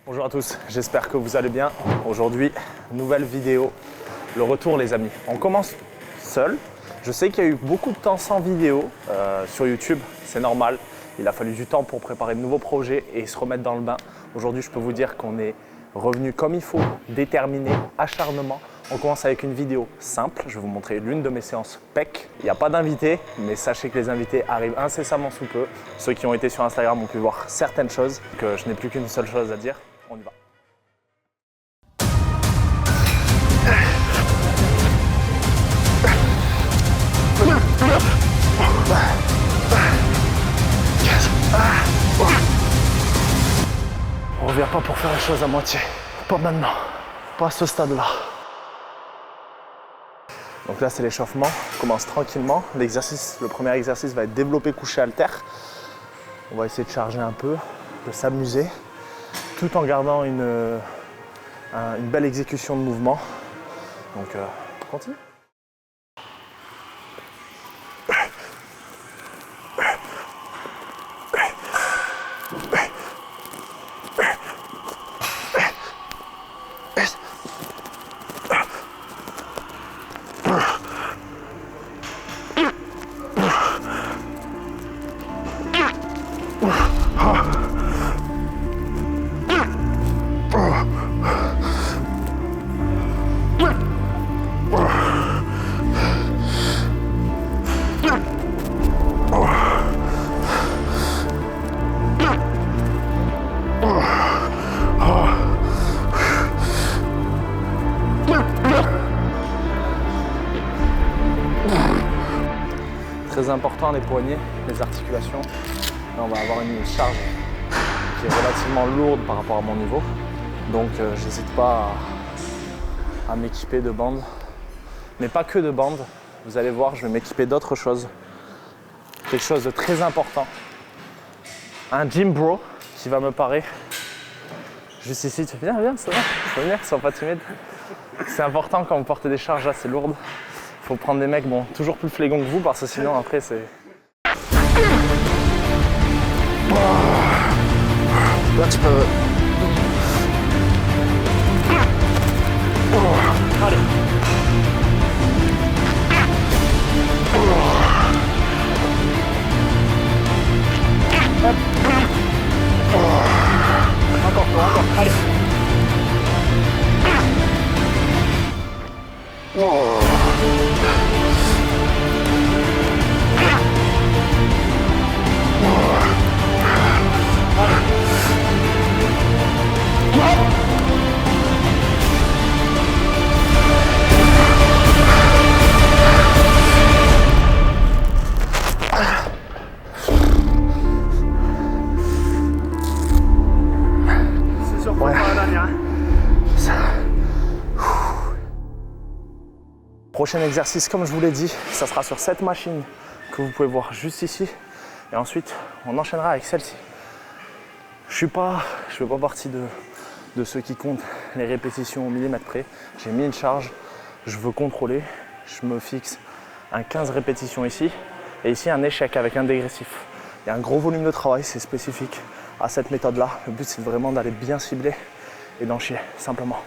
Bonjour à tous, j'espère que vous allez bien. Aujourd'hui, nouvelle vidéo, le retour les amis. On commence seul. Je sais qu'il y a eu beaucoup de temps sans vidéo sur YouTube, c'est normal. Il a fallu du temps pour préparer de nouveaux projets et se remettre dans le bain. Aujourd'hui, je peux vous dire qu'on est revenu comme il faut, déterminé, acharnement. On commence avec une vidéo simple. Je vais vous montrer l'une de mes séances PEC. Il n'y a pas d'invités, mais sachez que les invités arrivent incessamment sous peu. Ceux qui ont été sur Instagram ont pu voir certaines choses. Que je n'ai plus qu'une seule chose à dire. On y va. On revient pas pour faire les choses à moitié. Pas maintenant. Pas à ce stade-là. Donc là, c'est l'échauffement. On commence tranquillement. Le premier exercice va être développé couché haltère. On va essayer de charger un peu, de s'amuser, tout en gardant une belle exécution de mouvement. Donc, on continue. Très important les poignets, les articulations. Là, on va avoir une charge qui est relativement lourde par rapport à mon niveau. Donc j'hésite pas à m'équiper de bandes. Mais pas que de bandes. Vous allez voir, je vais m'équiper d'autres choses. Quelque chose de très important. Un gym bro qui va me parer. Juste ici, tu viens, ça va. Faut venir, sois pas timide. C'est important quand vous portez des charges assez lourdes. Faut prendre des mecs, bon, toujours plus flégons que vous, parce que sinon après c'est... Là tu peux... Allez. Hop. Encore, allez. Prochain exercice, comme je vous l'ai dit, ça sera sur cette machine que vous pouvez voir juste ici. Et ensuite, on enchaînera avec celle-ci. Je ne fais pas partie de ceux qui comptent les répétitions au millimètre près. J'ai mis une charge, je veux contrôler. Je me fixe un 15 répétitions ici. Et ici, un échec avec un dégressif. Il y a un gros volume de travail, c'est spécifique à cette méthode-là. Le but, c'est vraiment d'aller bien cibler et d'en chier, simplement.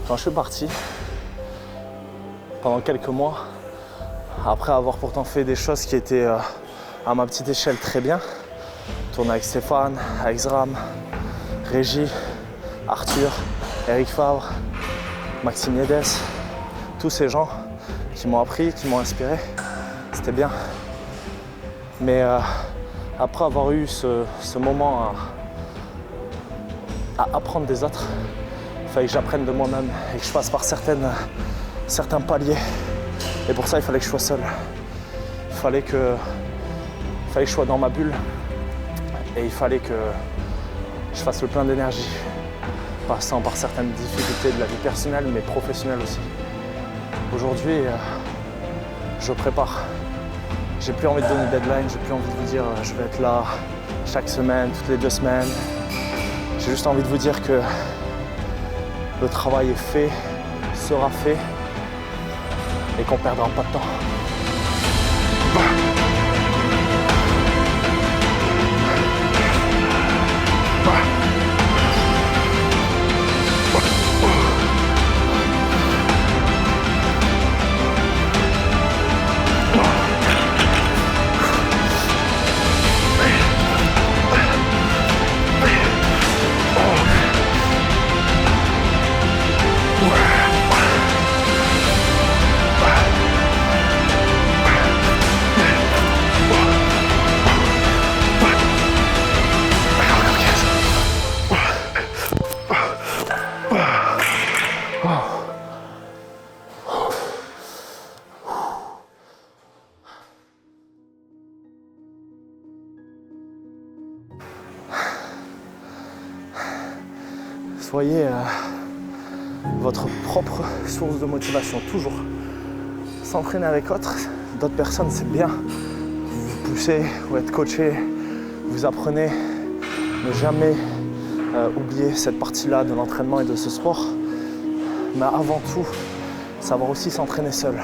Quand je suis parti, pendant quelques mois, après avoir pourtant fait des choses qui étaient à ma petite échelle très bien, tourné avec Stéphane, avec Zram, Régie, Arthur, Eric Favre, Maxime Yedes, tous ces gens qui m'ont appris, qui m'ont inspiré, c'était bien. Mais après avoir eu ce moment à apprendre des autres. Il fallait que j'apprenne de moi-même et que je passe par certains paliers. Et pour ça, il fallait que je sois seul. Il fallait que je sois dans ma bulle. Et il fallait que je fasse le plein d'énergie, passant par certaines difficultés de la vie personnelle, mais professionnelle aussi. Aujourd'hui, je prépare. J'ai plus envie de donner de deadline, j'ai plus envie de vous dire je vais être là chaque semaine, toutes les 2 semaines. J'ai juste envie de vous dire que le travail est fait, sera fait et qu'on ne perdra pas de temps. Soyez votre propre source de motivation, toujours. S'entraîner avec d'autres personnes, c'est bien. Vous vous poussez, vous êtes coaché, vous apprenez. Ne jamais oublier cette partie-là de l'entraînement et de ce sport. Mais avant tout, savoir aussi s'entraîner seul.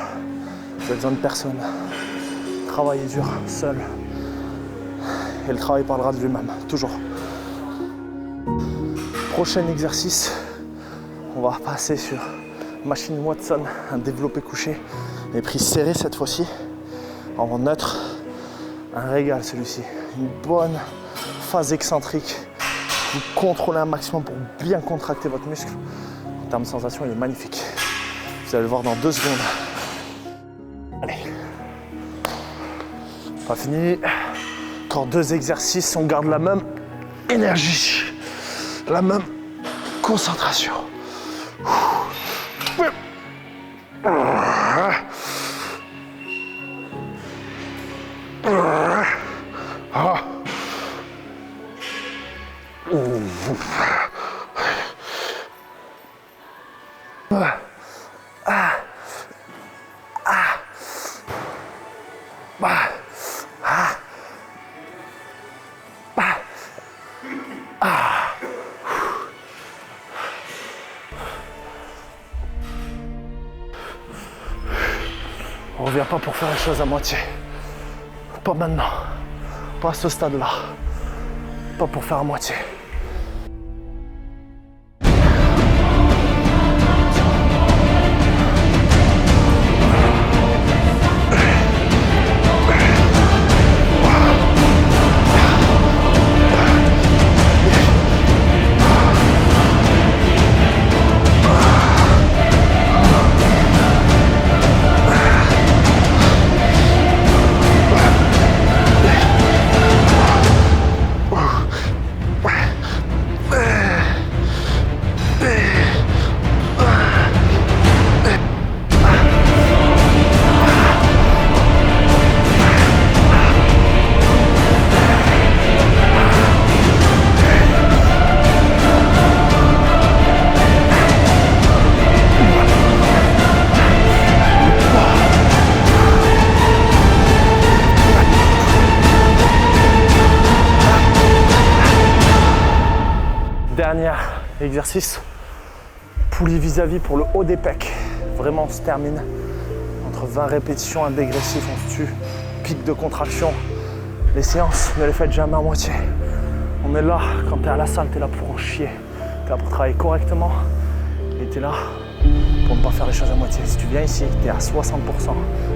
Vous avez besoin de personne. Travailler dur, seul. Et le travail parlera de lui-même, toujours. Prochain exercice, on va passer sur machine Watson, un développé couché, mais prise serrée cette fois-ci, en neutre. Un régal celui-ci, une bonne phase excentrique. Vous contrôlez un maximum pour bien contracter votre muscle. En termes de sensation, il est magnifique. Vous allez le voir dans 2 secondes. Allez, pas fini. Encore 2 exercices, on garde la même énergie. La même concentration. On revient pas pour faire les choses à moitié. Pas maintenant. Pas à ce stade-là. Pas pour faire à moitié. Dernier exercice, poulie vis-à-vis pour le haut des pecs. Vraiment, on se termine entre 20 répétitions, un dégressif, on se tue, pic de contraction. Les séances, ne les faites jamais à moitié. On est là, quand tu es à la salle, tu es là pour en chier. Tu es là pour travailler correctement et tu es là pour ne pas faire les choses à moitié. Si tu viens ici, tu es à 60%,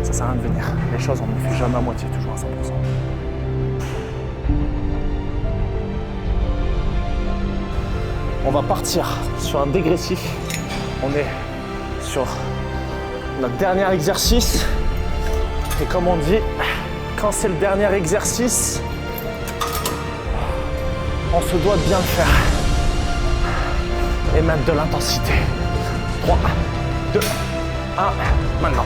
ça sert à rien de venir. Les choses, on ne les fait jamais à moitié, toujours à 100%. On va partir sur un dégressif. On est sur notre dernier exercice. Et comme on dit, quand c'est le dernier exercice, on se doit de bien le faire. et mettre de l'intensité. 3, 2, 1, maintenant.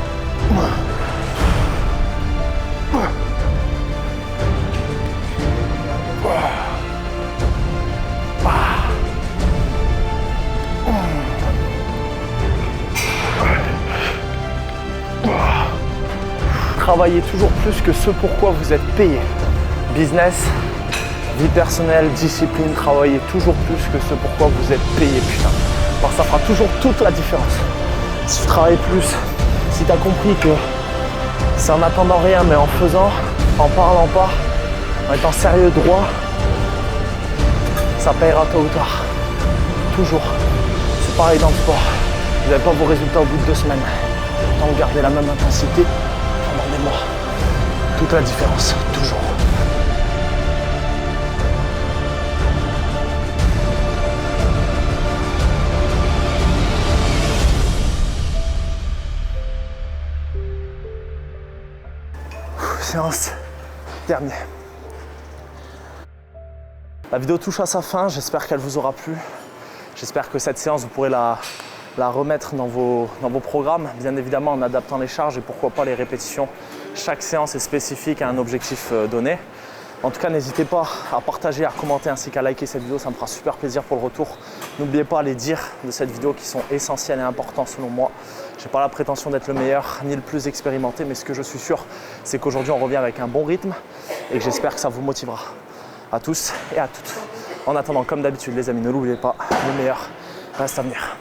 Travaillez toujours plus que ce pourquoi vous êtes payé. Business, vie personnelle, discipline, travaillez toujours plus que ce pourquoi vous êtes payé, putain. Parce que ça fera toujours toute la différence. Si tu travailles plus, si tu as compris que c'est en attendant rien, mais en faisant, en parlant pas, en étant sérieux, droit, ça payera tôt ou tard. Toujours. C'est pareil dans le sport. Vous n'avez pas vos résultats au bout de 2 semaines. Tant que gardez la même intensité pendant des mois. Toute la différence, toujours. Séance terminée. La vidéo touche à sa fin, j'espère qu'elle vous aura plu. J'espère que cette séance, vous pourrez la remettre dans vos programmes, bien évidemment en adaptant les charges et pourquoi pas les répétitions. Chaque séance est spécifique à un objectif donné. En tout cas, n'hésitez pas à partager, à commenter ainsi qu'à liker cette vidéo, ça me fera super plaisir pour le retour. N'oubliez pas les dires de cette vidéo qui sont essentiels et importants selon moi. Je n'ai pas la prétention d'être le meilleur ni le plus expérimenté, mais ce que je suis sûr, c'est qu'aujourd'hui on revient avec un bon rythme et que j'espère que ça vous motivera. À tous et à toutes. En attendant, comme d'habitude les amis, ne l'oubliez pas, le meilleur reste à venir.